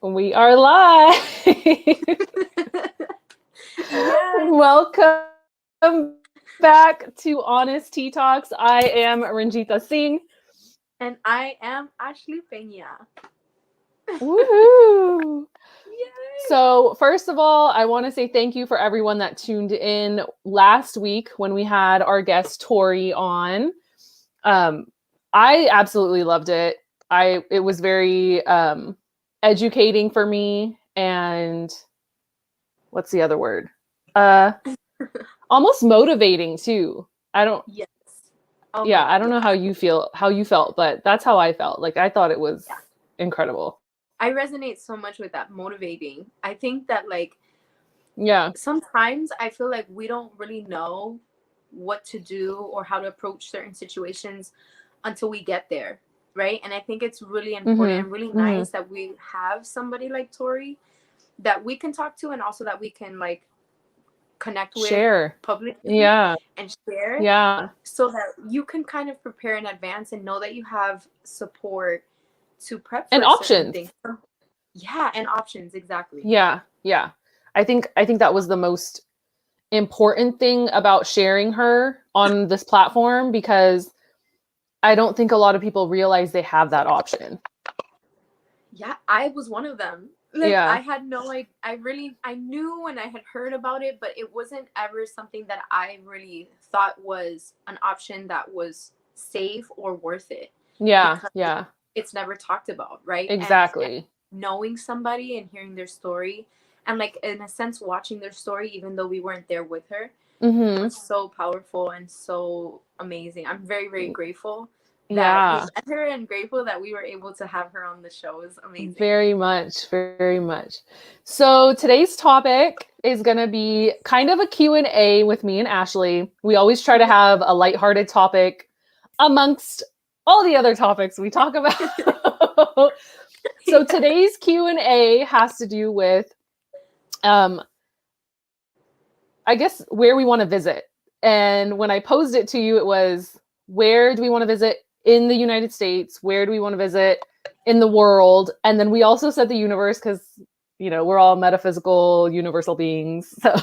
We are live. Yes. Welcome back to Honestea Talks. I am Ranjita Singh. And I am Ashley Peña. Woohoo! Yay! So, first of all, I want to say thank you for everyone that tuned in last week when we had our guest Tori on. I absolutely loved it. It was very educating for me, and what's the other word? Uh Almost motivating too. I don't Yes. Oh my Yeah, I God, don't know yes. how you felt, but that's how I felt. Like I thought it was Yeah. incredible. I resonate so much with that motivating. I think that Yeah. sometimes I feel like we don't really know what to do or how to approach certain situations until we get there. Right. And I think it's really important Mhm. and really Mhm. nice that we have somebody like Tori that we can talk to and also that we can connect with Share. publicly Yeah. and share Yeah. so that you can kind of prepare in advance and know that you have support to prep And for certain options. things. Yeah, and options, exactly. Yeah. Yeah. I think that was the most important thing about sharing her on this platform because I don't think a lot of people realize they have that option. Yeah, I was one of them. Like I Yeah. had no like I knew and I had heard about it, but it wasn't ever something that I really thought was an option that was safe or worth it Yeah. because Yeah. it's never talked about, right? And Exactly. knowing somebody and hearing their story and in a sense watching their story even though we weren't there with her Mhm. was so powerful and so amazing. I'm very, very grateful that we Yeah. met her and grateful that we were able to have her on the show. It was amazing. Very much, very much. So today's topic is going to be kind of a Q&A with me and Ashley. We always try to have a lighthearted topic amongst all the other topics we talk about. So Yeah. today's Q&A has to do with um I guess where we want to visit. And when I posed it to you, it was where do we want to visit in the United States? Where do we want to visit in the world? And then we also said the universe because, we're all metaphysical, universal beings. So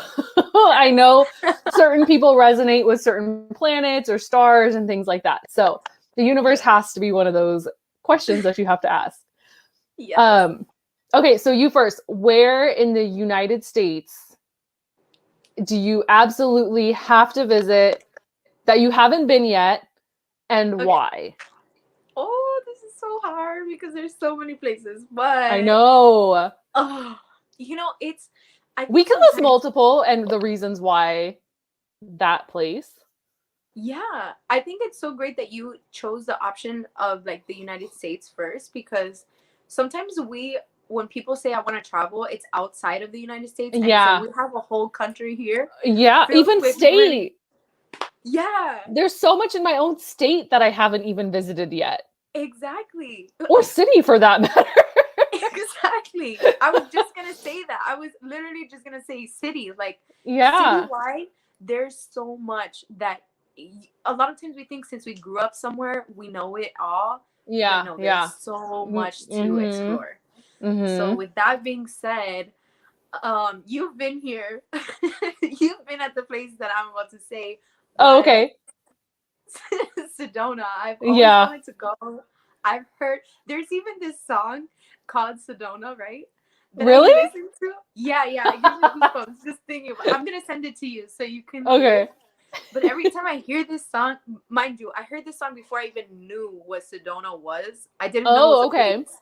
I know certain people resonate with certain planets or stars and things like that. So the universe Yes. has to be one of those questions that you have to ask. Yes. Um, okay, so you first. Where in the United States do you absolutely have to visit that you haven't been yet, and Okay. why? Oh, this is so hard because there's so many places. I But know. oh, it's I We think can list sometimes multiple and the reasons why that place. yeah, I think it's so great that you chose the option of like the United States first because sometimes when people say I want to travel, it's outside of the United States and it's like Yeah. we have a whole country here Yeah. filled Even with really state. yeah, There's so much in my own state that I haven't even visited yet, exactly. or city for that matter. Exactly. I was just going to say that. I was literally just going to say city. Like Yeah. citywide, there's so much that a lot of times we think since we grew up somewhere, we know it all. But Yeah. no, there's Yeah. so much to Mm-hmm. explore. So Mm-hmm. with that being said, you've been here. You've been at the place that I'm about to say, Oh, but okay. Sedona, I've always Yeah. wanted to go. I've heard there's even this song called Sedona, right? That I Really? listen to. Yeah, yeah, it gives me goosebumps just thinking about. I'm gonna send it to you so you can hear Okay. it. But every time I hear this song, mind you, I heard this song before I even knew what Sedona was. I didn't know it was Oh, a place. okay.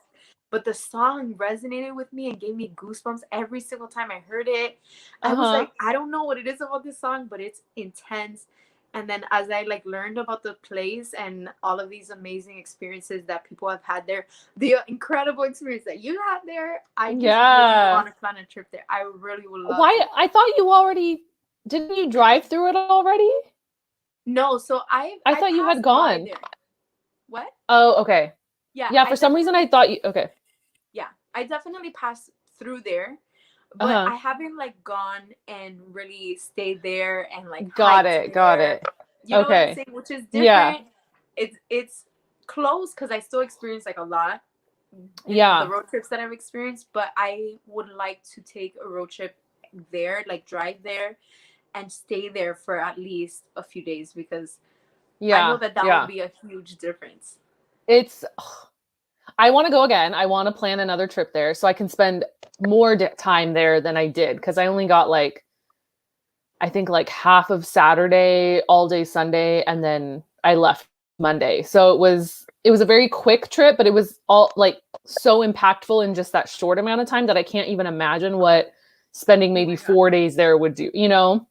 But the song resonated with me and gave me goosebumps every single time I heard it. I was Uh-huh. like, I don't know what it is about this song, but it's intense. And then as I learned about the place and all of these amazing experiences that people have had there, the incredible experience that you had there, I just really Yeah. want to plan a trip there. I really would love Why? to go. I thought you already didn't you drive through it already? No, so I I thought you had passed by gone. there. What? Oh, okay. Yeah, Yeah, I for some reason I definitely thought you okay. yeah, I definitely passed through there, but Uh-huh. I haven't gone and really stayed there and Got hiked it. Got there. it. You know what I'm Okay. saying? Which is Yeah. different. It's close because I still experience a lot, in the Yeah. road trips that I've experienced, but I would like to take a road trip there, like drive there and stay there for at least a few days, because I know Yeah. that that would Yeah. be a huge difference. It's I want to go again. I want to plan another trip there so I can spend more time there than I did, because I only got like I think like half of Saturday, all day Sunday, and then I left Monday. So it was a very quick trip, but it was all like so impactful in just that short amount of time that I can't even imagine what spending Oh maybe my god. 4 days there would do, you know?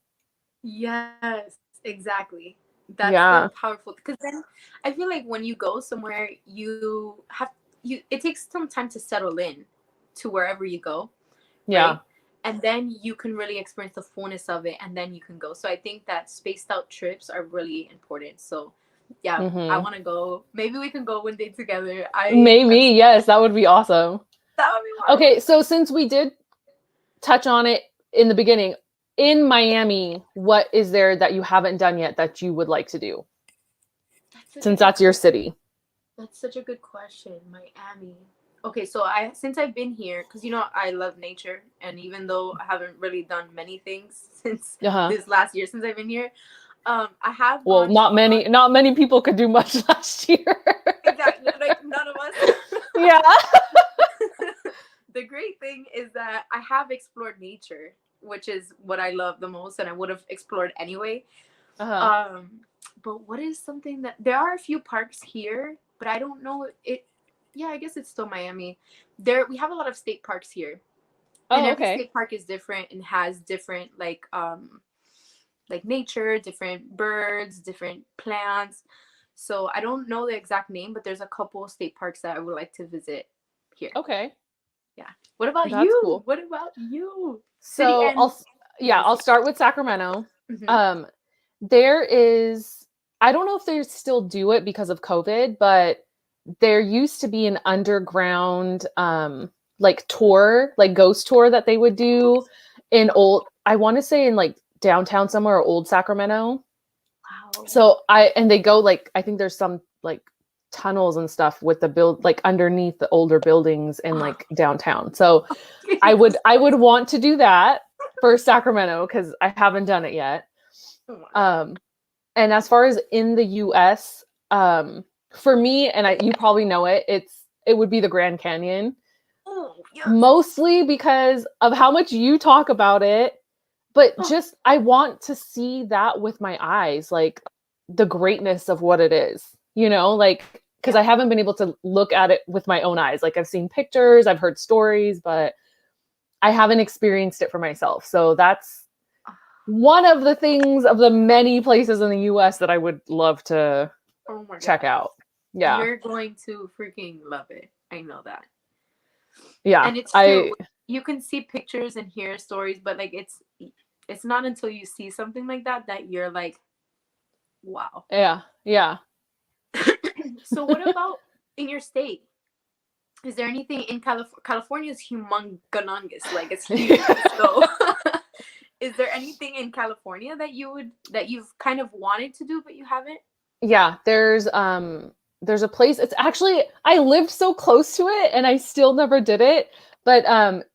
Yes, exactly. That's the Yeah. powerful, because then I feel like when you go somewhere, you it takes some time to settle in to wherever you go, Yeah. right? And then you can really experience the fullness of it, and then you can go. So I think that spaced out trips are really important. So yeah, I Hmm. want to go. Maybe we can go one day together. I'm Maybe, yes, that would be awesome. That would be Okay, wonderful. so since we did touch on it in the beginning, in Miami, what is there that you haven't done yet that you would like to do? That's such a Since good that's your question. city. That's such a good question. Miami. Okay, so I since I've been here, because I love nature, and even though I haven't really done many things since Uh-huh. this last year since I've been here, I have Well, gone to a lot. not many people could do much last year. Exactly, like none of us. Yeah. The great thing is that I have explored nature, which is what I love the most, and I would have explored anyway. Uh-huh. Um, but what is something that there are a few parks here, but I don't know it. Yeah, I guess it's still Miami. There we have a lot of state parks here, and Oh, every okay. state park is different and has different like nature, different birds, different plants. So I don't know the exact name, but there's a couple state parks that I would like to visit here. Okay. Yeah. What about That's you? cool. What about you? City So and yeah, yes, I'll yes. start with Sacramento. Mm-hmm. Um, there is, I don't know if they still do it because of COVID, but there used to be an underground like tour, like ghost tour that they would do in I want to say in like downtown somewhere or old Sacramento. Wow. So and they go like, I think there's some like tunnels and stuff with the build like underneath the older buildings in like downtown. So I would want to do that for Sacramento because I haven't done it yet. Oh my god. Um, and as far as in the US, for me, and you probably know it, it would be the Grand Canyon, Oh yes. mostly because of how much you talk about it, but Oh, just I want to see that with my eyes, like the greatness of what it is, like because yeah. I haven't been able to look at it with my own eyes. Like I've seen pictures, I've heard stories, but I haven't experienced it for myself. So that's one of the things of the many places in the US that I would love to Oh my check god. out. Yeah. You're going to freaking love it. I know that. Yeah. And it's true. I You can see pictures and hear stories, but like it's not until you see something like that that you're like, wow. yeah. Yeah. So what about in your state? Is there anything in California? California is humongous, like it's huge. So is there anything in California that you've kind of wanted to do but you haven't? Yeah, there's a place. It's actually I lived so close to it and I still never did it. But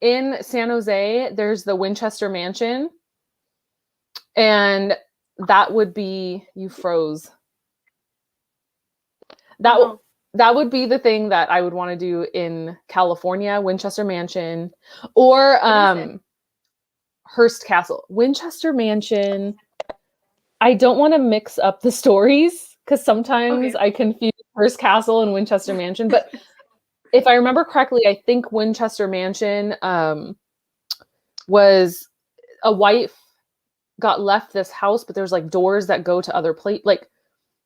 in San Jose, there's the Winchester Mansion, and that would be you froze. Oh That no. that would be the thing that I would want to do in California, Winchester Mansion, or What is it? Hearst Castle. Winchester Mansion, I don't want to mix up the stories because sometimes Okay. I confuse Hearst Castle and Winchester Mansion. But if I remember correctly, I think Winchester Mansion was a wife got left this house, but there's like doors that go to other places. Like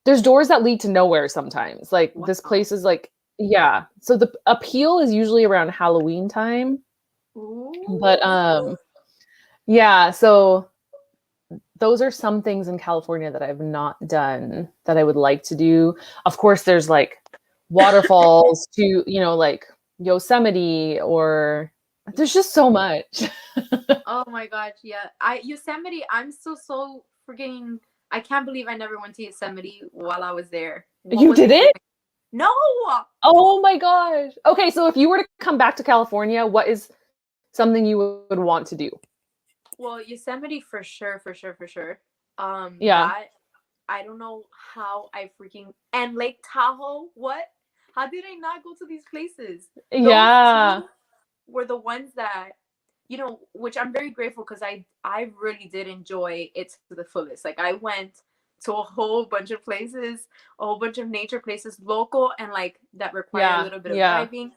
there's doors that lead to nowhere sometimes. Like this Wow. place is like, yeah. So the appeal is usually around Halloween time. But Ooh. yeah, so those are some things in California that I've not done that I would like to do. Of course, there's like waterfalls to, like Yosemite, or there's just so much. Oh my gosh, yeah. I Yosemite, I'm still so freaking I can't believe I never went to Yosemite while I was there. What You was did I doing? it? No. Oh my gosh. Okay, so if you were to come back to California, what is something you would want to do? Well, Yosemite for sure, for sure, for sure. Yeah. That I don't know how I freaking and Lake Tahoe. What? How did I not go to these places? Those Yeah. two were the ones that which I'm very grateful because I really did enjoy it to the fullest. Like I went to a whole bunch of places, a whole bunch of nature places, local and like that require a Yeah. little bit of Yeah. driving.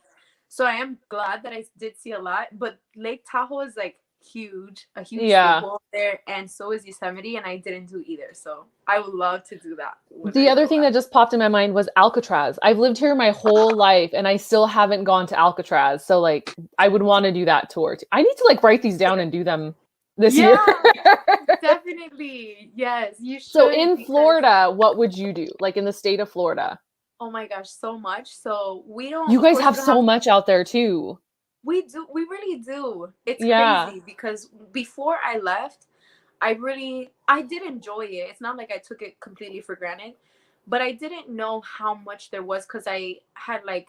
So I am glad that I did see a lot. But Lake Tahoe is like huge, a huge Yeah. staple there, and so is Yosemite, and I didn't do either. So I would love to do that when The I other go thing that back. just popped in my mind was Alcatraz. I've lived here my whole life and I still haven't gone to Alcatraz. So like I would want to do that tour too. I need to like write these down and do them this year. Yeah, definitely. Yes, you So should in because Florida, what would you do? Like in the state of Florida? oh my gosh, so much. So we don't, You of guys course, we have don't so have. much out there too. We do, we really do. It's Yeah. crazy because before I left, I did enjoy it. It's not like I took it completely for granted, but I didn't know how much there was because I had like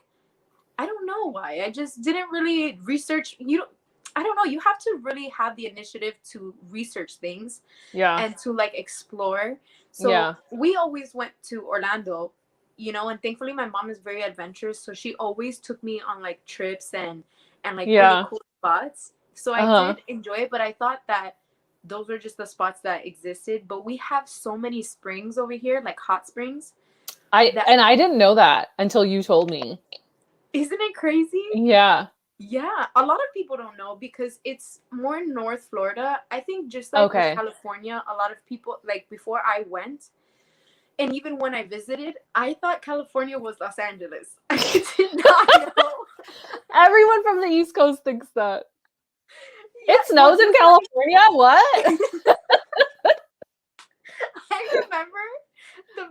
I don't know why. I just didn't really research. I don't know. You have to really have the initiative to research things Yeah. and to like explore. So Yeah. we always went to Orlando, and thankfully my mom is very adventurous, so she always took me on like trips and like really Yeah. cool spots. So I Uh-huh. did enjoy it, but I thought that those were just the spots that existed. But we have so many springs over here, like hot springs, that I didn't know that until you told me. isn't it crazy? Yeah. Yeah, a lot of people don't know because it's more North Florida. I think just like with Okay. California, a lot of people like before I went, and even when I visited, I thought California was Los Angeles. I did not know. Everyone from the East Coast thinks that. Yeah, It well, snows in just California? What? like I remember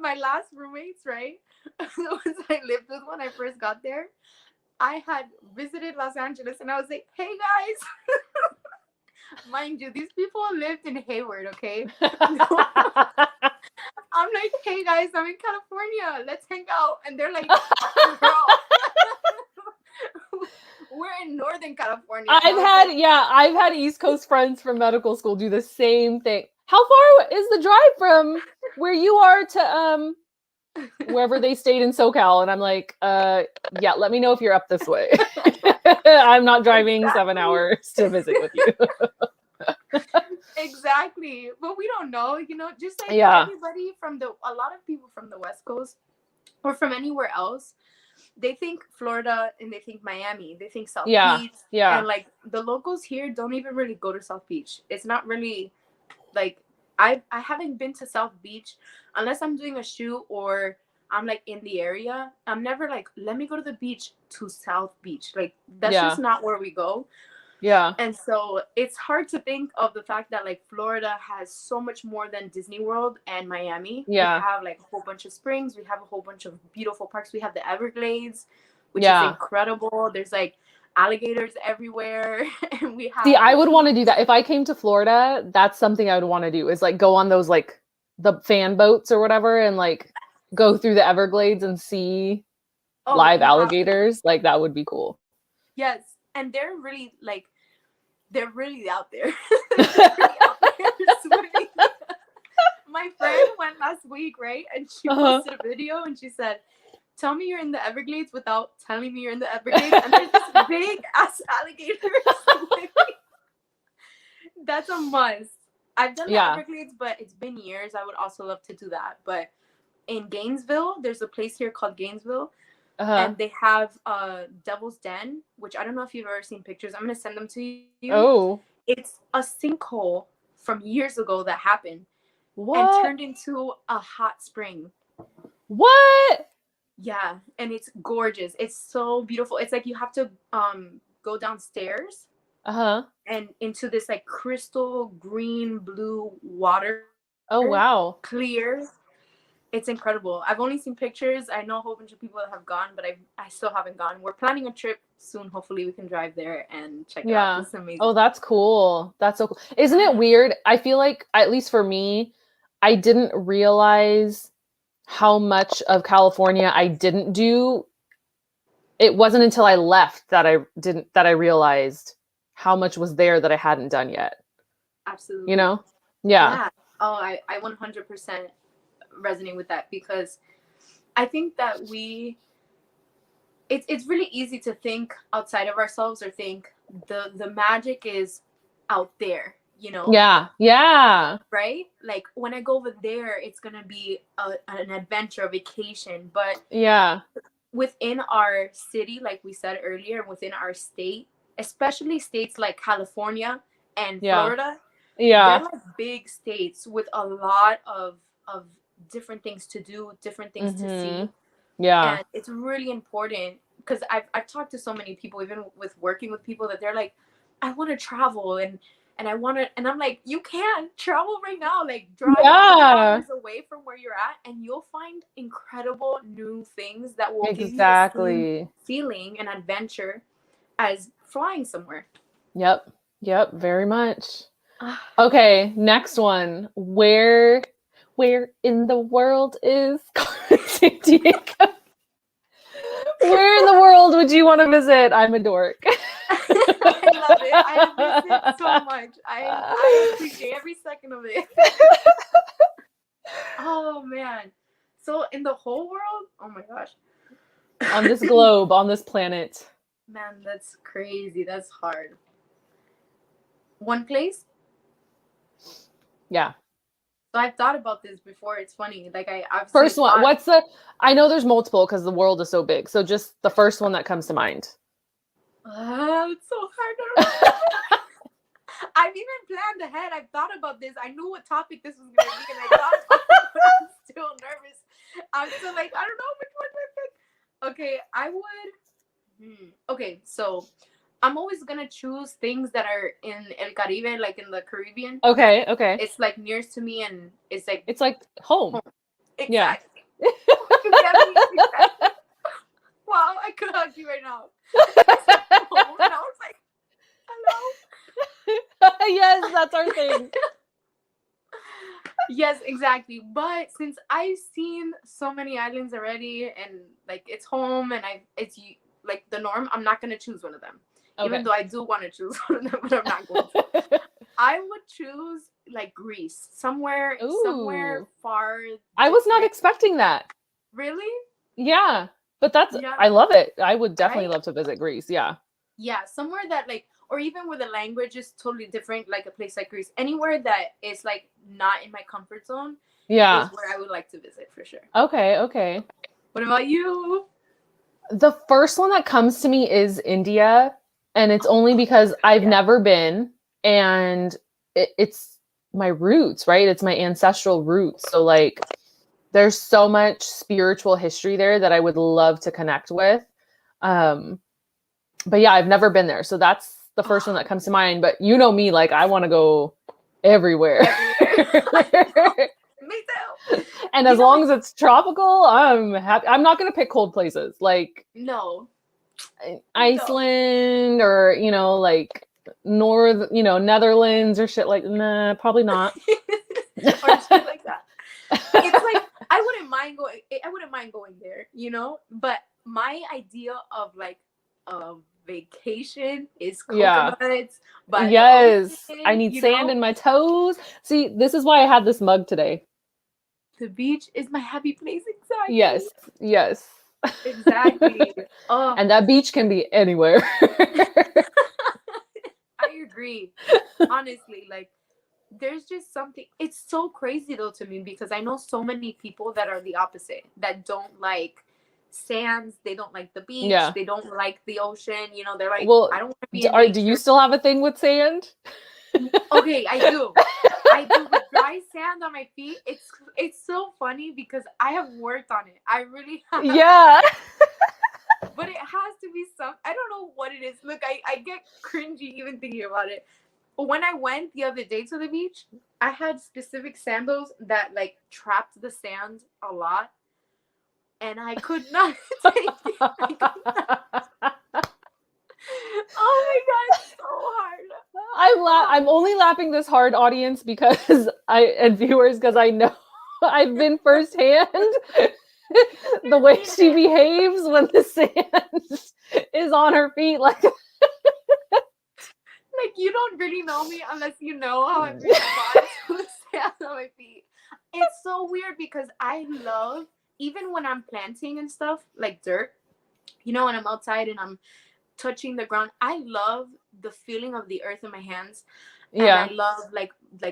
my last roommates, right? The ones I lived with when I first got there. I had visited Los Angeles, and I was like, "Hey guys." Mind you, these people lived in Hayward, okay? I'm like, "Hey guys, I'm in California. Let's hang out." And they're like, "Girl, we're in Northern California." And I was like, I've had East Coast friends from medical school do the same thing. How far is the drive from where you are to wherever they stayed in SoCal? And I'm like, yeah, let me know if you're up this way. I'm not driving 7 exactly. hours to visit with you. Exactly. But we don't know, just like Yeah. everybody a lot of people from the West Coast or from anywhere else, they think Florida and they think Miami, they think South Yeah. Beach. Yeah. And like the locals here don't even really go to South Beach. It's not really like I haven't been to South Beach unless I'm doing a shoot or I'm like in the area. I'm never like, let me go to the beach to South Beach. Like that's just Yeah. not where we go. Yeah. And so it's hard to think of the fact that like Florida has so much more than Disney World and Miami. We Yeah. have like a whole bunch of springs, we have a whole bunch of beautiful parks. We have the Everglades, which is Yeah. incredible. There's like alligators everywhere and we See, have I like would want to do that. If I came to Florida, that's something I would want to do is like go on those like the fan boats or whatever and like go through the Everglades and see oh, live you have to. alligators. Like that would be cool. Yes. And they're really out there. They're really out there swimming. My friend went last week, right? And she Uh-huh. posted a video and she said, "Tell me you're in the Everglades without telling me you're in the Everglades." And there's this big ass alligator swimming. That's a must. I've done the Yeah. Everglades, but it's been years. I would also love to do that. But in Gainesville, there's a place here called Gainesville, Uh-huh. and they have Devil's Den, which I don't know if you've ever seen pictures. I'm gonna send them to you. Oh. It's a sinkhole from years ago that happened and What? turned into a hot spring. What? Yeah, and it's gorgeous. It's so beautiful. It's like you have to go downstairs Uh-huh. and into this like crystal green blue water, Oh wow. clear. It's incredible. I've only seen pictures. I know a whole bunch of people that have gone, but I still haven't gone. We're planning a trip soon. Hopefully we can drive there and check it out. Yeah. It's amazing. Oh, that's cool. That's so cool. Isn't it weird? I feel like, at least for me, I didn't realize how much of California I didn't do. It wasn't until I left that I realized how much was there that I hadn't done yet. You Absolutely. know? Yeah. Yeah. Oh, I 100% resonate with that, because I think that it's really easy to think outside of ourselves, or think the magic is out there, you know? Yeah. Yeah. Right? Like when I go over there, it's gonna be an adventure, a vacation. But Yeah. within our city, like we said earlier, within our state, especially states like California and Yeah. Florida, they're Yeah. like big states with a lot of different things to do, different things to see. Mhm. Yeah. And it's really important, because I've talked to so many people, even with working with people, that they're like, I want to travel, and I want to, and I'm like, you can't travel right now. Like, drive Yeah. 3 hours away from where you're at, and you'll find incredible new things that will give you the same Exactly. feeling and adventure as flying somewhere. Yep. Yep, very much. Ah, Okay, next one. Where in the world is San Diego? Where in the world would you want to visit? I'm a dork. I love it. I miss it so much. I appreciate every second of it. Oh man. So in the whole world, oh my gosh. On this globe, on this planet. Man, that's crazy. That's hard. One place? Yeah. So I've thought about this before. It's funny. Like I obviously First one. thought, I know there's multiple because the world is so big. So just the first one that comes to mind. it's so hard. I don't know. I've even planned ahead. I've thought about this. I knew what topic this was gonna be, and I thought about it, but I'm still nervous. I'm still like, I don't know which one to pick. Okay, I would. Okay, so I'm always gonna choose things that are in El Caribe, like in the Caribbean. Okay, okay. It's like nearest to me, and it's like It's like home. home. Yeah. Exactly. You get me? Exactly. Wow, I could hug you right now. You said home, and I was like, hello. Yes, that's our thing. Yes, exactly. But since I've seen so many islands already, and like it's home, and it's like the norm, I'm not gonna choose one of them. Okay. Even though I do want to choose one of them, but I'm not going to. I would choose like Greece, somewhere Ooh. far. I was not different. expecting that. Really? Yeah. But Yeah. I love it. I would definitely Right? love to visit Greece. Yeah. Yeah, somewhere that like, or even where the language is totally different, like a place like Greece. Anywhere that is like not in my comfort zone Yeah. is where I would like to visit for sure. Okay, okay. What about you? The first one that comes to me is India, and it's only because I've Yeah. never been, and it's my roots, right? It's my ancestral roots. So like there's so much spiritual history there that I would love to connect with. Um, but yeah, I've never been there. So that's the first one that comes to mind. But you know me, like I want to go everywhere. Everywhere. Me too. And You as know, long as it's tropical, I'm happy. I'm not going to pick cold places like no, no. Iceland or, like Netherlands or shit like, nah, probably not. Or shit like that. It's like I wouldn't mind going. I wouldn't mind going there, you know. But my idea of like a vacation is Yeah. coconuts by the Yes. I ocean, need you sand know. in my toes. See, this is why I had this mug today. The beach is my happy place. Exactly. Yes. Yes. Exactly. Oh, And that beach can be anywhere. I agree. Honestly, like there's just something, it's so crazy though to me, because I know so many people that are the opposite, that don't like sands, they don't like the beach, Yeah. they don't like the ocean, you know, they're like, Well, I don't want to be in do you nature. still have a thing with sand? Okay, I do. With dry sand on my feet, it's so funny because I have worked on it, I really have. Yeah. But it has to be some, I don't know what it is. Look, I get cringy even thinking about it. When I went the other day to the beach, I had specific sandals that like trapped the sand a lot, and I could not take it. I could not. Oh my god, it's so hard. I'm only laughing this hard, audience, because and viewers, because I know I've been firsthand the way she behaves when the sand is on her feet. Like, Like, you don't really know me unless you know how I respond to the sand on my feet. It's so weird because I love, even when I'm planting and stuff, like dirt, you know, when I'm outside and I'm touching the ground, I love the feeling of the earth in my hands. And I yeah, love like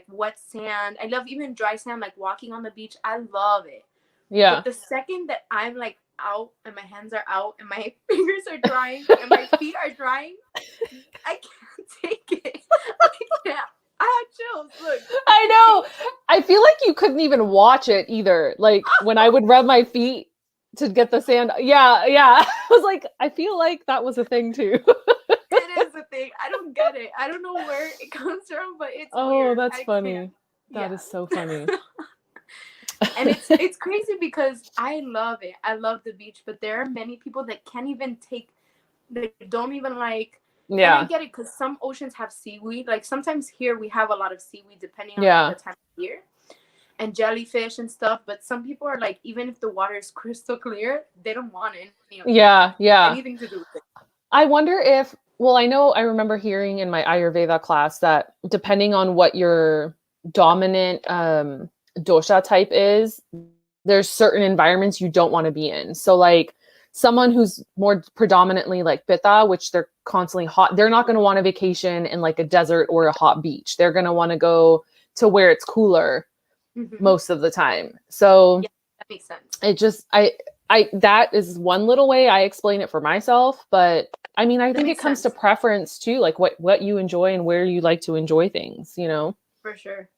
wet sand. I love even dry sand, like walking on the beach. I love it. yeah. But the second that I'm like out and my hands are out and my fingers are drying and my feet are drying, I can't take it. I can't. I had chills. Look. I know. I feel like you couldn't even watch it either. Like when I would rub my feet to get the sand. Yeah, yeah. I was like, I feel like that was a thing too. It is a thing. I don't get it. I don't know where it comes from, but it's Oh, weird. that's I can't. funny. That Yeah. is so funny. And it's crazy because I love it. I love the beach, but there are many people that can't even take, they don't even like, and I Yeah, get it because some oceans have seaweed. Like sometimes here we have a lot of seaweed depending on yeah, the time of year, and jellyfish and stuff. But some people are like, even if the water is crystal clear, they don't want any of yeah, yeah. anything to do with it. I wonder if, well, I know I remember hearing in my Ayurveda class that depending on what your dominant dosha type is, there's certain environments you don't want to be in. So, like, someone who's more predominantly like pitta, which they're constantly hot, they're not going to want a vacation in like a desert or a hot beach. They're going to want to go to where it's cooler Mm-hmm. most of the time. So Yeah, that makes sense. it just, that is one little way I explain it for myself. But I mean, I That think it makes comes to sense preference too, like what you enjoy and where you like to enjoy things, you know? for sure.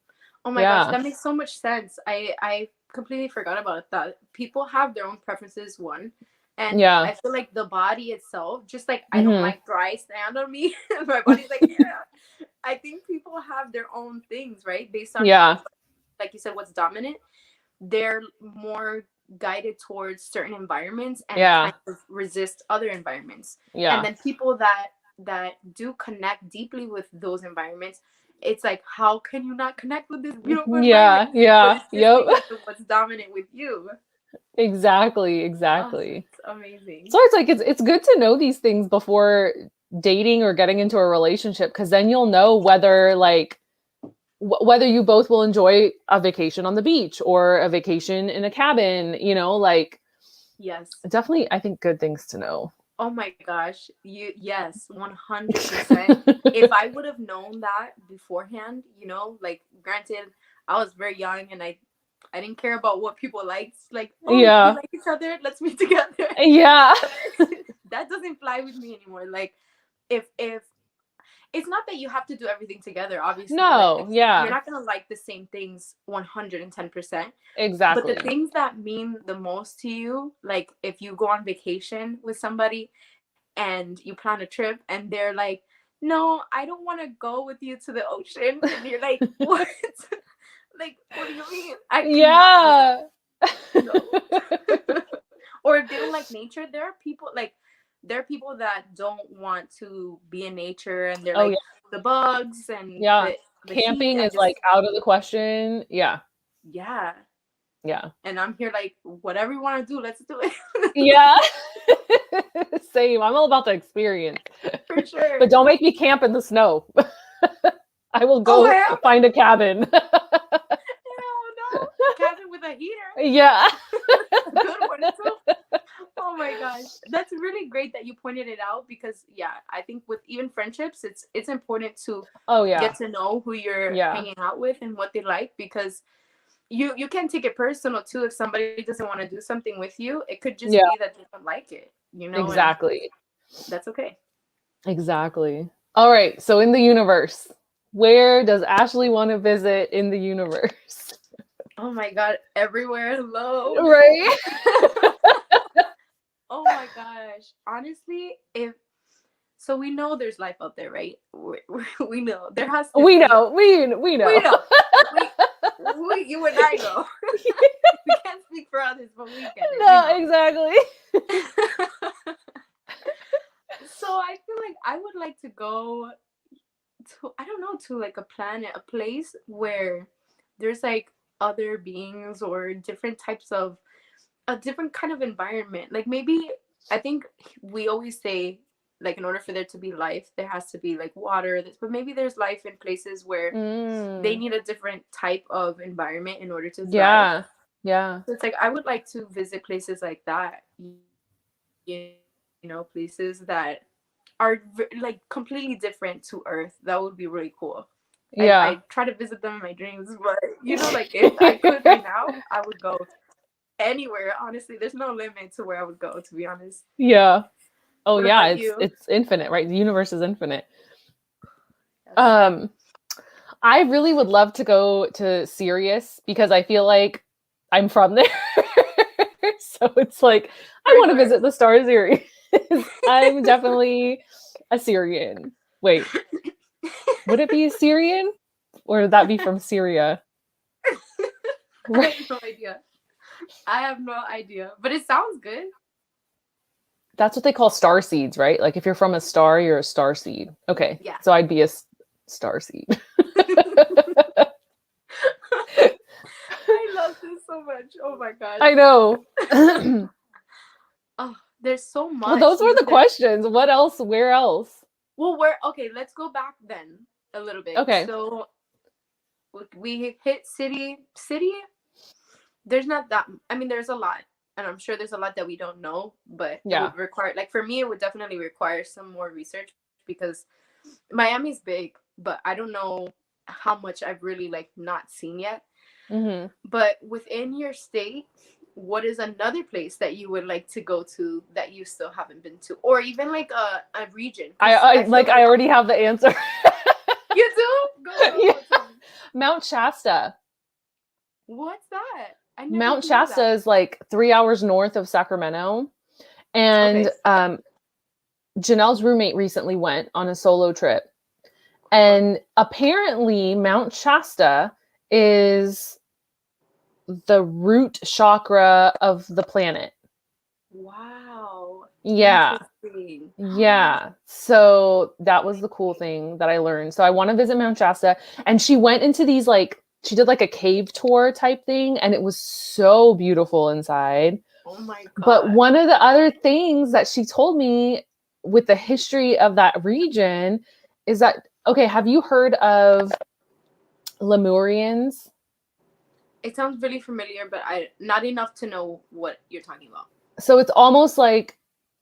Oh my gosh, Yeah. that makes so much sense. I completely forgot about that. People have their own preferences, one. And Yeah. I feel like the body itself, just like I don't Hmm. like dry sand on me, my body's like, yeah. I think people have their own things, right? Based on, Yeah. like you said, what's dominant. They're more guided towards certain environments and Yeah. kind of resist other environments. And Yeah. then people that do connect deeply with those environments, it's like, how can you not connect with this beautiful environment? Yeah. But Yeah. it's just Yep. because of what's dominant with you. Exactly. Oh, Exactly. it's amazing. So it's like it's good to know these things before dating or getting into a relationship, because then you'll know whether like whether you both will enjoy a vacation on the beach or a vacation in a cabin, you know, like Yes. definitely I think good things to know. Oh my gosh. Yes, 100%. If I would have known that beforehand, like granted, I was very young and I didn't care about what people liked. Like, oh, we Yeah. like each other, let's be together. Yeah. That doesn't fly with me anymore. Like, if it's not that you have to do everything together, obviously, like No. you're Yeah. not gonna like the same things 110%. But the Exactly. things that mean the most to you, like if you go on vacation with somebody and you plan a trip and they're like, no, I don't want to go with you to the ocean, and you're like, what? Like, what do you mean? I cannot do that. Yeah. No. Or if they don't like nature, there are people that don't want to be in nature, and they're Oh yeah. like, the bugs and Yeah. the heat. Camping I is just like out of the question. Yeah. Yeah. Yeah. And I'm here like, whatever you want to do, let's do it. Yeah. Same. I'm all about the experience. For But sure. don't make me camp in the snow. I will Oh go hell find a cabin. no. Cabin with a heater. Yeah. A good one too. Oh my gosh. That's really great that you pointed it out because yeah, I think with even friendships, it's important to Oh yeah. get to know who you're Yeah. hanging out with and what they like, because you can take it personal too if somebody doesn't want to do something with you. It could just Yeah. be that they don't like it, and Exactly. that's okay. Exactly. All right. So in the universe, where does Ashley want to visit in the universe? Oh my god, everywhere alone. Right? Oh my gosh. Honestly, if so, we know there's life out there, right? We know there has to We be. know. We We know. know. We you and I know. We can't speak for others, but we get it. We No, know. exactly. So I feel like I would like to go to, I don't know, to like a planet, a place where there's like other beings or different types of a different kind of environment. Like maybe I think we always say like in order for there to be life, there has to be like water. But maybe there's life in places where they Mm. need a different type of environment in order to thrive. Yeah. Yeah. So it's like I would like to visit places like that. Places that are like completely different to Earth. That would be really cool. I Yeah. try to visit them in my dreams, but like if I could right now, I would go anywhere. Honestly, there's no limit to where I would go. To be honest. Yeah. Oh What yeah, about it's you? it's infinite, right? The universe is infinite. Yes. Um, I really would love to go to Sirius because I feel like I'm from there. So it's like I For want to sure. visit the star Sirius. I'm definitely a Syrian. Wait, would it be a Syrian? Or would that be from Syria? I Right. have no idea. I have no idea, but it sounds good. That's what they call star seeds, right? Like if you're from a star, you're a star seed. Okay. Yeah. So I'd be a star seed. I love this so much. Oh my gosh. I know. Well, Oh, there's so much. those were the questions. What else? Where else? Well, where okay, let's go back then a little bit. Okay. So we hit city. There's not that I mean there's a lot. And I'm sure there's a lot that we don't know, but it Yeah. would require like for me it would definitely require some more research because Miami's big, but I don't know how much I've really like not seen yet. Mm-hmm. But within your state, what is another place that you would like to go to that you still haven't been to, or even like a region? I I feel like I like already have the answer. you do. Go. Yeah. Tell me. Mount Shasta. What's that? I never Mount even knew Shasta that. is like 3 hours north of Sacramento. And Okay. Janelle's roommate recently went on a solo trip. And apparently, Mount Shasta is the root chakra of the planet. Wow. Yeah. Interesting. Yeah. So that was the cool thing that I learned. So I want to visit Mount Shasta. And she went into these like, she did like a cave tour type thing. And it was so beautiful inside. Oh my But god. one of the other things that she told me with the history of that region is that, okay, have you heard of Lemurians? It sounds really familiar, but I not enough to know what you're talking about. So it's almost like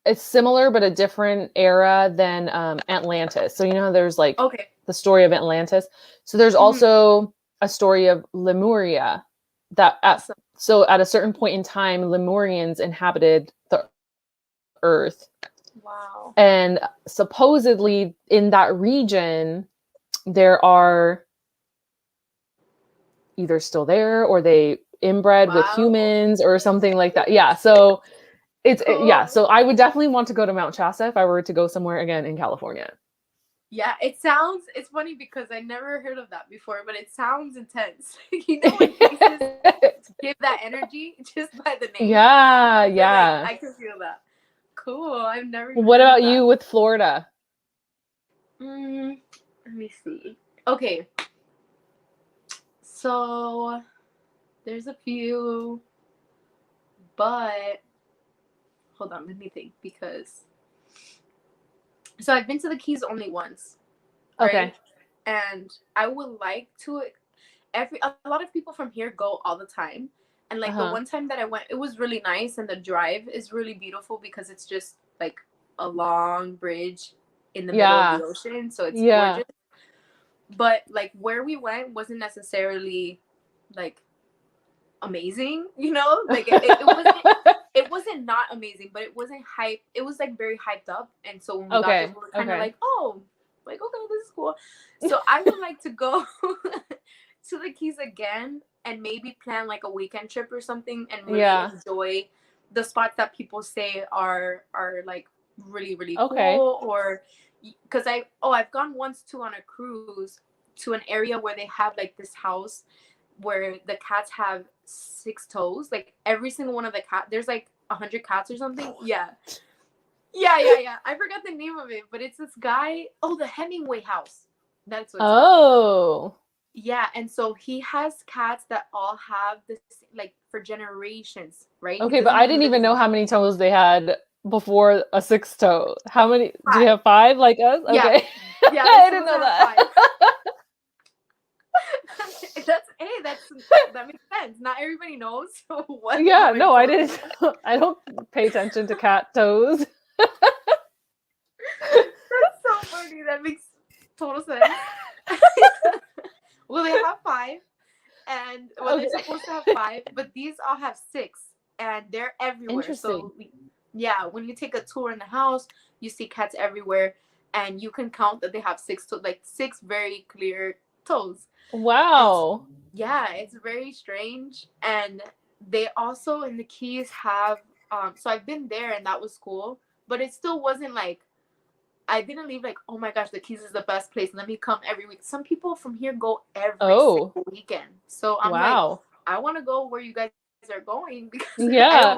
it's similar, but a different era than Atlantis. So, you know, there's like Okay. the story of Atlantis. So there's Mhm. also a story of Lemuria that Awesome. so at a certain point in time, Lemurians inhabited the earth. Wow. And supposedly in that region, there are either still there or they inbred with Wow. humans or something like that. Yeah. So yeah. Cool. So I would definitely want to go to Mount Shasta if I were to go somewhere again in California. Yeah, it's funny because I never heard of that before, but it sounds intense. When places give that energy just by the name. Yeah. I feel like Yeah. I can feel that. Cool. I've never even What heard of about that. you with Florida? Let me see. Okay. So there's a few, but hold on, let me think because so I've been to the Keys only once, right? Okay. And I would like to a lot of people from here go all the time. And like the Uh-huh. one time that I went, it was really nice and the drive is really beautiful because it's just like a long bridge in the middle of Yeah. the ocean, so it's Yeah. gorgeous. But like where we went wasn't necessarily like amazing, like it wasn't not amazing, but it wasn't hype. It was like very hyped up, and so when we got there, Okay. we were kind of Okay. like, oh, like okay, this is cool. So I would like to go to the Keys again and maybe plan like a weekend trip or something and really Yeah. enjoy the spots that people say are like really really Okay. cool. Or because I've gone once too on a cruise to an area where they have like this house where the cats have 6 toes. Like every single one of the cat, there's like 100 cats or something. Yeah. I forgot the name of it, but it's this guy. Oh, the Hemingway house. That's what it's called. Oh. Yeah, and so he has cats that all have this like for generations, right? He Okay, but doesn't I even didn't live even in know how many toes they had before a sixth toe. How many? Do they five. have five like us? Yeah, Okay. yeah, they're I didn't supposed to know have that. five. That's hey, that makes sense. Not everybody knows how Yeah, many no, I toes they didn't. have. I don't pay attention to cat toes. That's so funny. That makes total sense. Well, they have five, and well, they're Okay. supposed to have five, but these all have six, and they're everywhere. Interesting. So, yeah, when you take a tour in the house, you see cats everywhere, and you can count that they have six to like six very clear toes. And Wow. yeah, it's very strange. And they also in the Keys have so I've been there and that was cool, but it still wasn't like I didn't leave like, oh my gosh, the Keys is the best place. Let me come every week. Some people from here go every Oh, single weekend. So I'm like, wow. I want to go where you guys are going because Yeah.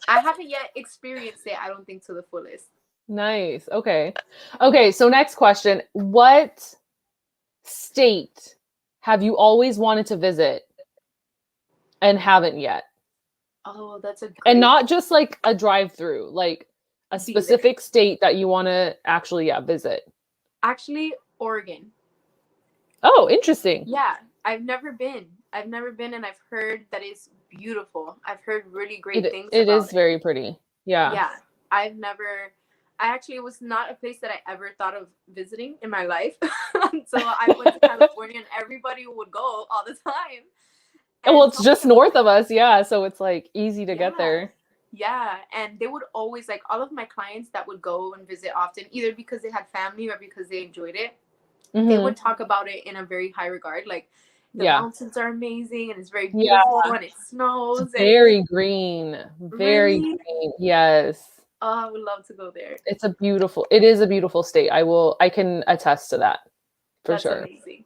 I haven't yet experienced it, I don't think to the fullest. Nice. Okay. Okay, so next question. What state have you always wanted to visit and haven't yet? Oh, that's a And great not just like a drive through, like a be there. specific state that you want to actually, yeah, visit. Actually, Oregon. Oh, interesting. Yeah, I've never been. I've never been, and I've heard that it's beautiful. I've heard really great things It about is it. very pretty. Yeah. Yeah, I've never. I actually it was not a place that I ever thought of visiting in my life until I went to California, and everybody would go all the time Well, and it's tell me just about north it. of us, yeah, so it's like easy to get Yeah, there. yeah, and they would always like all of my clients that would go and visit often, either because they had family or because they enjoyed it. They Mhm. would talk about it in a very high regard, like the Yeah. mountains are amazing and it's very Yeah. beautiful and it It's snows and very green. Very really, green. Yes. oh, I would love to go there. It is a beautiful state. I can attest to that for That's sure. amazing.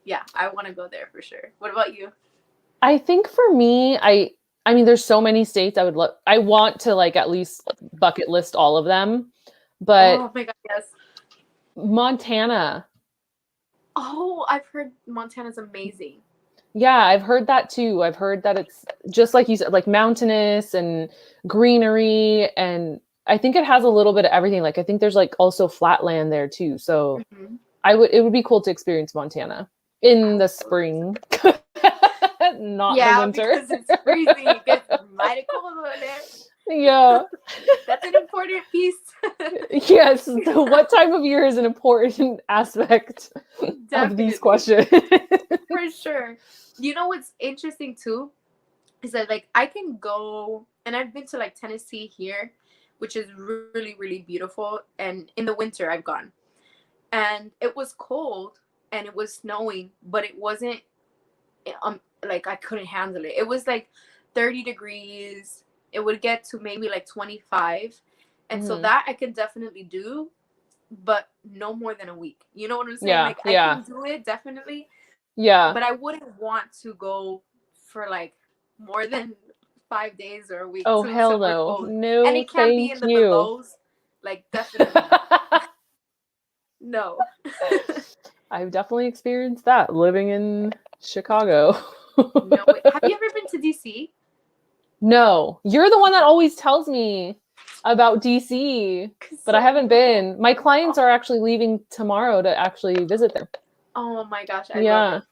Yeah, I want to go there for sure. What about you? I think for me, I mean there's so many states I want to like at least bucket list all of them. But Oh my god, yes. Montana. Oh, I've heard Montana's amazing. Yeah, I've heard that too. I've heard that it's just like you said, like mountainous and greenery, and I think it has a little bit of everything. Like I think there's like also flat land there too. So Mm-hmm. it would be cool to experience Montana in I the would love to. spring, not the Yeah, winter. because it's freezing. It gets mighty cold over there. Yeah. That's an important piece. Yes. What time of year is an important aspect of these Definitely. questions? For sure. You know what's interesting too? Is that like I can go and I've been to like Tennessee here, which is really, really beautiful. And in the winter I've gone. And it was cold and it was snowing, but it wasn't like I couldn't handle it. It was like 30 degrees. It would get to maybe like 25. And so Hmm. that I can definitely do, but no more than a week. You know what I'm saying? Yeah. Like I Yeah. can do it definitely, Yeah. but I wouldn't want to go for like more than 5 days or a week Oh, to hell somewhere no. cold. And No, it can't be thank in the you. belows. Like definitely not. No. I've definitely experienced that living in Chicago. No way. Have you ever been to DC? No, you're the one that always tells me about DC, It's but I so haven't beautiful. been. My clients Oh, are actually leaving tomorrow to actually visit there. oh my gosh, I love Yeah. it.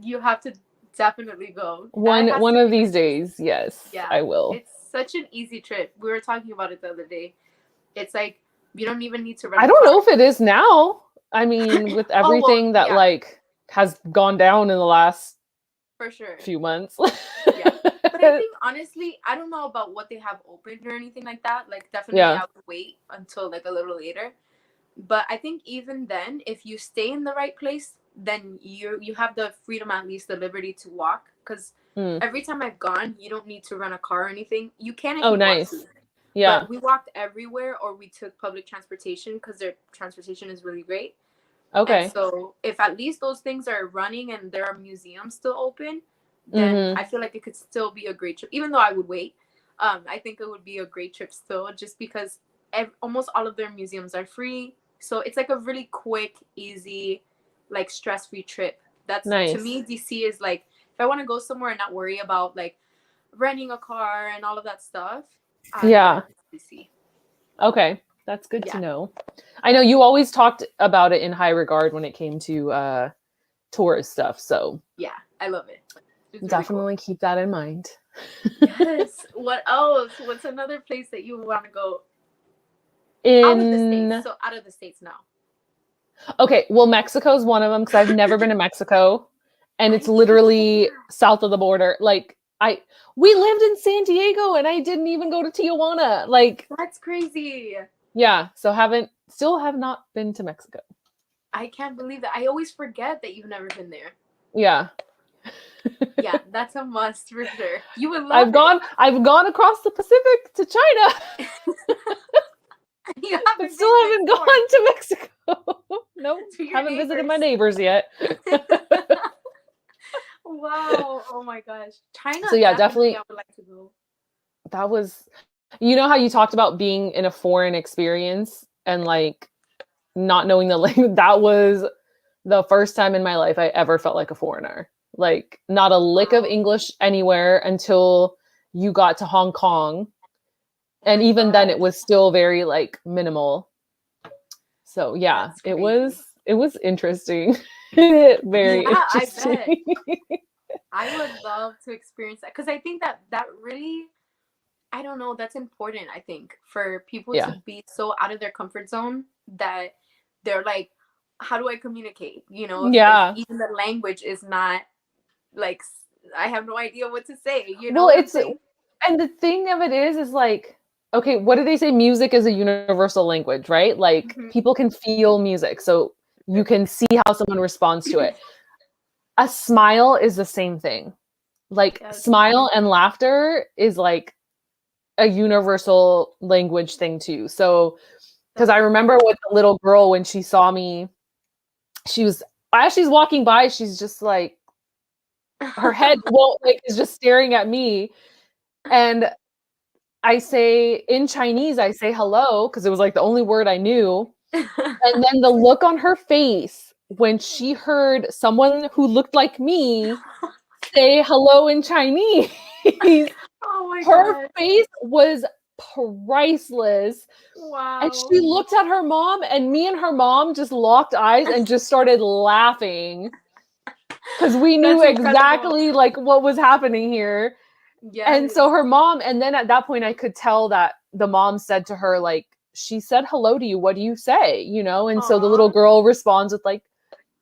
You have to definitely go. That has One to of be these like days, yes, yeah, I will. it's such an easy trip. We were talking about it the other day. It's like you don't even need to rent I a don't car. know if it is now. I mean, with Oh well, everything that yeah, like has gone down in the last for sure. few months. Yeah. But I think honestly, I don't know about what they have opened or anything like that. Like definitely Yeah. I would wait until like a little later. But I think even then, if you stay in the right place, then you have the freedom, at least the liberty to walk. Because Mm. every time I've gone, you don't need to rent a car or anything. You can if Oh, you want to. nice. Yeah. But we walked everywhere or we took public transportation because their transportation is really great. And Okay. so if at least those things are running and there are museums still open, then Mm-hmm. I feel like it could still be a great trip. Even though I would wait, I think it would be a great trip still, just because almost all of their museums are free. So it's like a really quick, easy, like stress-free trip. That's, to me, Nice. DC is like, if I want to go somewhere and not worry about like renting a car and all of that stuff, I want to Yeah. go to DC. Okay. That's good to Yeah, know. I know you always talked about it in high regard when it came to tourist stuff. So yeah, I love it. It's really cool. definitely keep that in mind. Yes. What else? What's another place that you want to go out of the states? In So out of the states now. Okay, well, Mexico's one of them because I've never been to Mexico, and it's I can't believe literally that. south of the border. Like we lived in San Diego, and I didn't even go to Tijuana. Like, That's crazy. yeah, so still have not been to Mexico. I can't believe that. I always forget that you've never been there. Yeah, Yeah, that's a must for sure. You would love I've gone across the Pacific to China, it. You but haven't still been haven't next gone door to Mexico. Nope, to your haven't visited my neighbors. neighbors yet. Wow. Oh my gosh. China, So yeah, definitely I definitely would like to go. that was. You know how you talked about being in a foreign experience and like not knowing the language? That was the first time in my life I ever felt like a foreigner. Like not a lick of Wow. English anywhere until you got to Hong Kong. Oh And my even then it gosh. was still very like minimal. So yeah, That's crazy. it was interesting. Very Yeah, I bet. interesting. I would love to experience that because I think that that really, I don't know, that's important, I think, for people to Yeah. be so out of their comfort zone that they're like, how do I communicate? You know, if Yeah. even the language is not like, I have no idea what to say. You know Well, what I'm it's saying? and the thing of it is like, okay, what do they say? Music is a universal language, right? Like Hmm. people can feel music, so you can see how someone responds to it. A smile is the same thing. Like Yes. smile and laughter is like a universal language thing too. So, because That's I so remember with the little girl when she saw me, she was as she's walking by, she's just like her head won't like is just staring at me, and I say in Chinese, I say hello because it was like the only word I knew. And then the look on her face when she heard someone who looked like me say hello in Chinese, Oh my her god. face was priceless. And Wow. she looked at her mom, and me and her mom just locked eyes and just started laughing because we knew That's incredible. exactly like what was happening here. And Yes. so her mom, and then at that point, I could tell that the mom said to her, like, she said hello to you. What do you say? You know? And so the little Aw. girl responds with, like,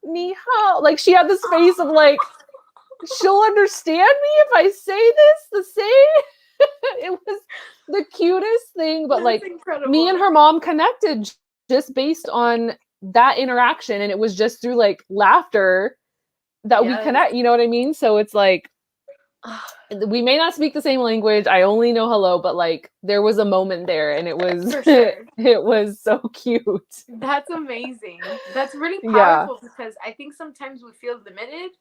ni hao. Like, she had this face of, like, she'll understand me if I say this the same. It was the cutest thing. But, That's like, me and incredible. her mom connected just based on that interaction. And it was just through, like, laughter that we Yes. connect. You know what I mean? So it's like, we may not speak the same language. I only know hello, but like there was a moment there and it was For sure. it was so cute. That's amazing. That's really Yeah. powerful because I think sometimes we feel limited,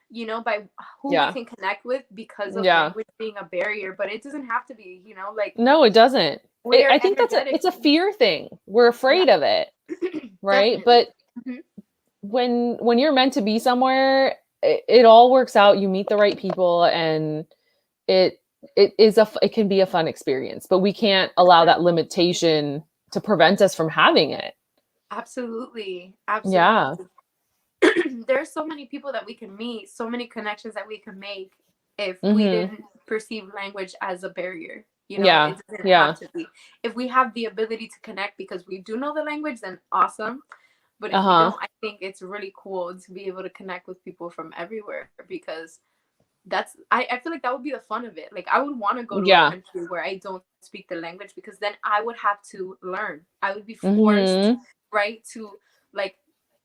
you know, by who we Yeah. can connect with because of Yeah. language being a barrier, but it doesn't have to be, you know, like No, it doesn't. we are I think energetic. it's a fear thing. We're Yeah, afraid of it, right? definitely. But Hmm. when you're meant to be somewhere, it all works out. You meet the right people and it it can be a fun experience, but we can't allow that limitation to prevent us from having it. Absolutely. Yeah. Absolutely. There's so many people that we can meet, so many connections that we can make if we Mhm. didn't perceive language as a barrier. You know, Yeah. it doesn't have Yeah. to be. If we have the ability to connect because we do know the language, then awesome. But if we Uh-huh. don't, I think it's really cool to be able to connect with people from everywhere because I feel like that would be the fun of it. Like I would want to go to a Yeah. country where I don't speak the language because then I would have to learn. I would be forced, Mhm. right, to like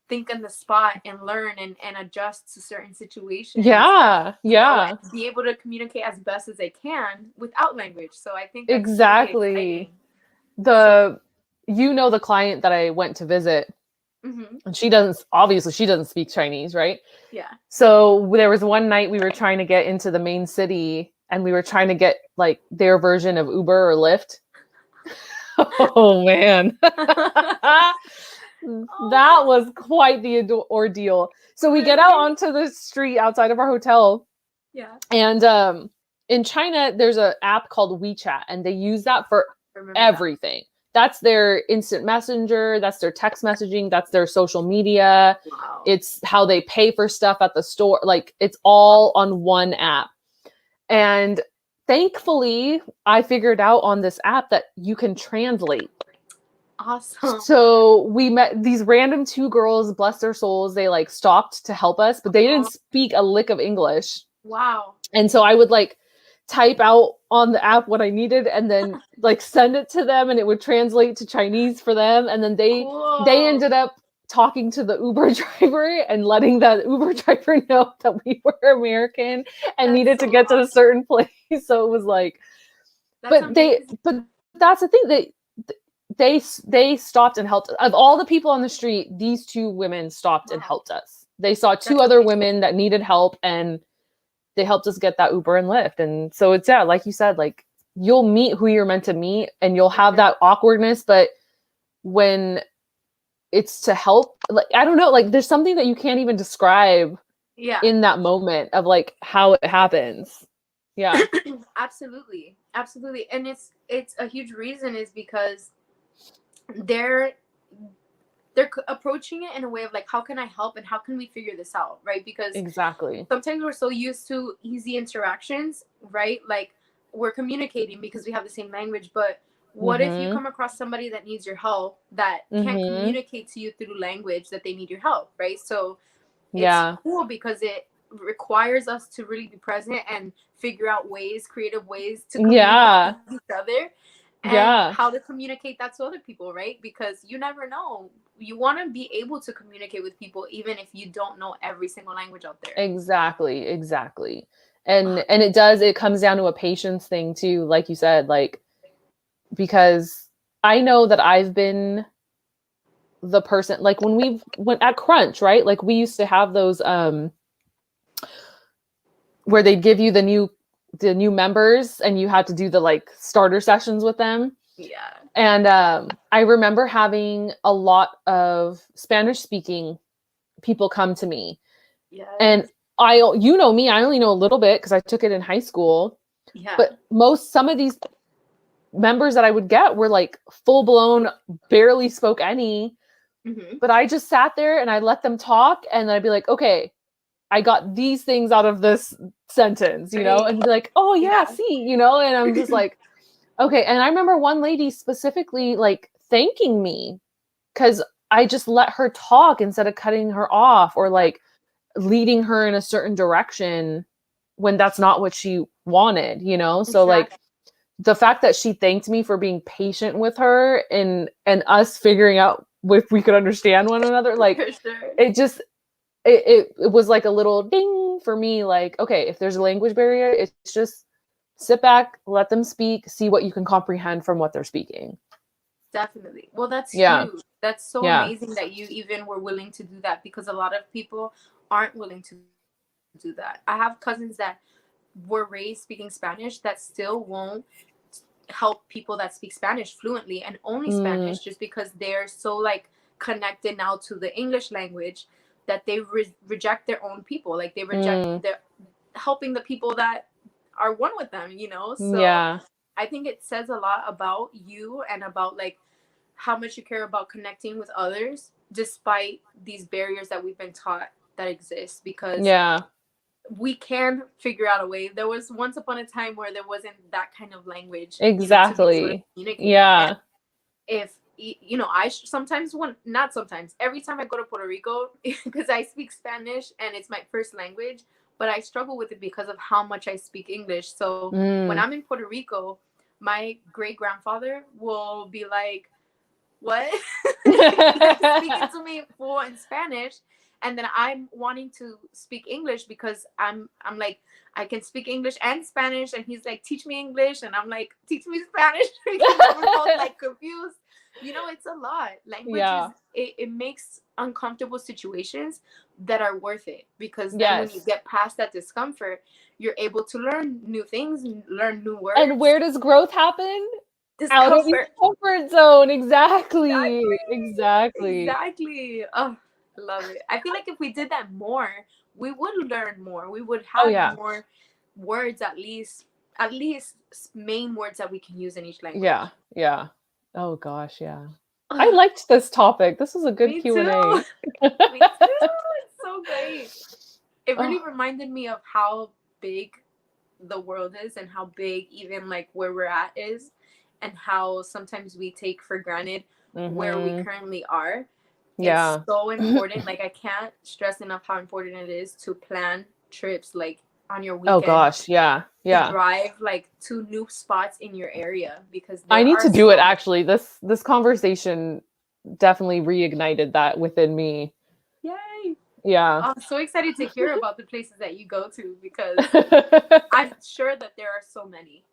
think on the spot and learn and adjust to certain situations, Yeah. you know, Yeah. and be able to communicate as best as I can without language. So I think that's really Exactly. exciting. So, The client that I went to visit, mhm, and she doesn't speak Chinese, right? yeah. So there was one night we were trying to get into the main city and we were trying to get like their version of Uber or Lyft. Oh man. Oh That was quite the ordeal. So we get out really? onto the street outside of our hotel, Yeah. and in China there's an app called WeChat, and they use that for I remember that. everything. That's their instant messenger, that's their text messaging, that's their social media. Wow. It's how they pay for stuff at the store. Like, it's all on one app. And thankfully, I figured out on this app that you can translate. Awesome. So we met these random two girls, bless their souls. They like stopped to help us, but they didn't Oh, speak a lick of English. wow. And so I would like type out on the app what I needed and then like send it to them, and it would translate to Chinese for them. And then they Cool. ended up talking to the Uber driver and letting the Uber driver know that we were American and That's needed so to get to a awesome. certain place. So it was like, That's amazing. but that's the thing, they stopped and helped. Of all the people on the street, these two women stopped and Wow. helped us. They saw two That's other amazing. women that needed help, and they helped us get that Uber and Lyft. And so it's, yeah, like you said, like, you'll meet who you're meant to meet, and you'll For have sure. that awkwardness, but when it's to help, like, I don't know, like, there's something that you can't even describe Yeah. in that moment of like how it happens. Yeah. Absolutely. Absolutely. And it's a huge reason is because they're approaching it in a way of like, how can I help and how can we figure this out, right? Because Exactly. sometimes we're so used to easy interactions, right? Like, we're communicating because we have the same language, but what if you Mm-hmm. come across somebody that needs your help that can't Mm-hmm. communicate to you through language that they need your help, right? So it's Yeah. cool because it requires us to really be present and figure out ways, creative ways to communicate Yeah. with each other and Yeah. how to communicate that to other people, right? Because you never know. You want to be able to communicate with people even if you don't know every single language out there. Exactly. Exactly. And it comes down to a patience thing too, like you said, like, because I know that I've been the person, like, when we went at Crunch, right? Like, we used to have those where they'd give you the new members, and you had to do the like starter sessions with them. Yeah. And I remember having a lot of Spanish speaking people come to me. And Yes. you know me, I only know a little bit because I took it in high school. Yeah. But some of these members that I would get were like full blown, barely spoke any. Mm-hmm. But I just sat there and I let them talk, and I'd be like, okay, I got these things out of this sentence, Right. and be like, oh yeah, Yeah. see, and I'm just like, okay. And I remember one lady specifically like thanking me because I just let her talk instead of cutting her off or like leading her in a certain direction when that's not what she wanted. So like Exactly. the fact that she thanked me for being patient with her and us figuring out if we could understand one another, like, For sure. it just it was like a little ding for me, like, okay, if there's a language barrier, it's just sit back, let them speak, see what you can comprehend from what they're speaking. Definitely. Well, that's Yeah. huge. That's so Yeah. amazing that you even were willing to do that because a lot of people aren't willing to do that. I have cousins that were raised speaking Spanish that still won't help people that speak Spanish fluently and only Mm, Spanish just because they're so like connected now to the English language that they reject their own people. Like they reject mm, their helping the people that are one with them. So yeah. I think it says a lot about you and about like how much you care about connecting with others despite these barriers that we've been taught that exist because Yeah. we can figure out a way. There was once upon a time where there wasn't that kind of language, to be able to Exactly. communicate. And Yeah. if I sometimes want not sometimes every time I go to Puerto Rico because I speak Spanish and it's my first language, but I struggle with it because of how much I speak English. So when Mm. I'm in Puerto Rico, my great grandfather will be like, what? Like speaking to me full in Spanish, and then I'm wanting to speak English because I'm like I can speak English and Spanish, and he's like teach me English, and I'm like teach me Spanish because we're both like confused. It's a lot. Languages, Yeah. it makes uncomfortable situations that are worth it because then when you Yes. get past that discomfort, you're able to learn new things, learn new And words. where does growth happen? Out of your discomfort. comfort zone. Exactly. Exactly. Exactly. Exactly. Oh, I love it. I feel like if we did that more, we would learn more. We would Oh have yeah. more words, at least main words that we can use in each Yeah. language. Yeah. Oh gosh, yeah. I liked this topic. This was a good Me too. Q&A. Me too. It's so great. It really Oh, reminded me of how big the world is and how big even like where we're at is, and how sometimes we take for granted where we mhm. currently are. It's Yeah. so important. Like I can't stress enough how important it is to plan trips like on your Oh weekend, gosh, yeah. to Yeah. drive like to new spots in your area, because I there need are to do it so many. actually. This conversation definitely reignited that within me. Yay. Yeah. I'm so excited to hear about the places that you go to, because I'm sure that there are so many.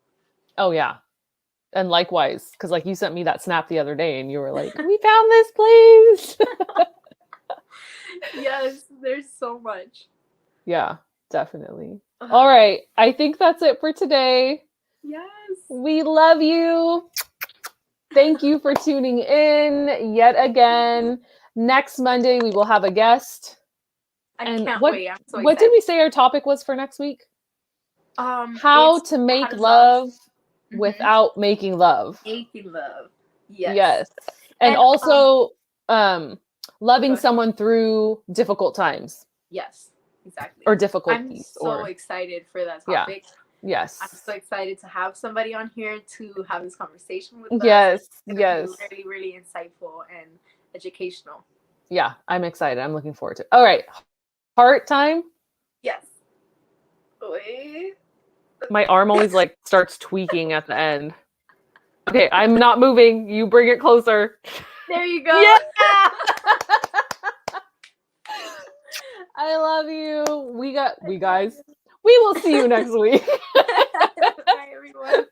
Oh yeah. And likewise, because like you sent me that snap the other day and you were like, we found this place. Yes, there's so much. Yeah, definitely. All right. I think that's it for today. Yes. We love you. Thank you for tuning in yet again. Next Monday we will have a guest. I And can't what wait. I'm so what did excited. we say our topic was for next week? How It's to how make to love. love Mm-hmm. without making love. Making love. Yes. Yes. And And also um go loving ahead. someone through difficult times Yes, exactly. or I'm difficulties so or excited for that yeah. topic. I'm Yes. so excited to have somebody on here to have this conversation with us. Yes. It's going to be Yes. really, really insightful and educational. Yeah, I'm excited. I'm looking forward to it. All right. Heart time. Yes. Wait. My arm always like starts tweaking at the end. Okay, I'm not moving. You bring it closer. There you go. Yeah. I love you. We guys. We will see you next week. Bye, everyone.